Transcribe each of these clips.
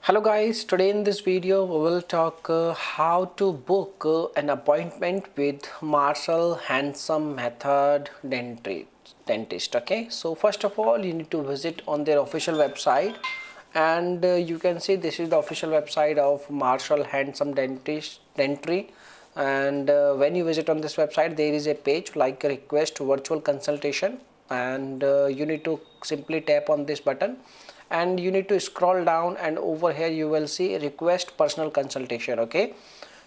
Hello guys, today in this video we will talk how to book an appointment with Marshall Handsome Method Dentist. Okay, so first of all you need to visit on their official website, and you can see this is the official website of Marshall Handsome Dentistry. And when you visit on this website, there is a page like request virtual consultation, and you need to simply tap on this button and you need to scroll down, and over here you will see request personal consultation. Okay,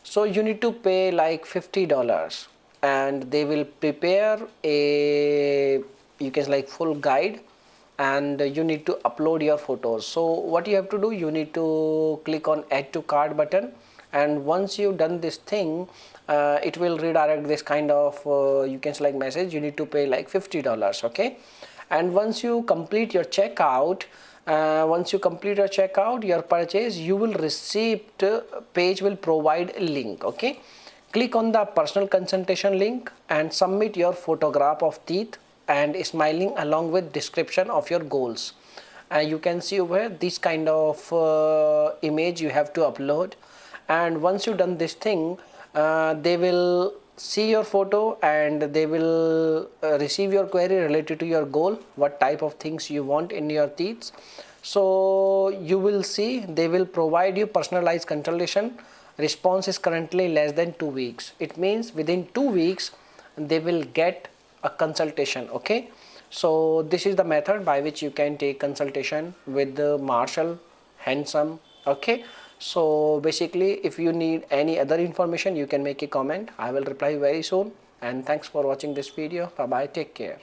so you need to pay like $50 and they will prepare a, you can like full guide, and you need to upload your photos. So what you have to do, you need to click on add to cart button, and once you've done this thing, it will redirect this kind of you can select message. You need to pay like $50. Okay, and once you complete your checkout, your purchase, you will receipt page will provide a link. Okay, click on the personal consultation link and submit your photograph of teeth and smiling along with description of your goals. You can see over here this kind of image you have to upload, and once you done this thing, they will see your photo and they will receive your query related to your goal, what type of things you want in your teeth. So you will see they will provide you personalized consultation. Response is currently less than 2 weeks. It means within 2 weeks they will get a consultation. Okay, so this is the method by which you can take consultation with the Marshall Handsome. Okay, so basically if you need any other information, you can make a comment. I will reply very soon, and thanks for watching this video. Bye bye, take care.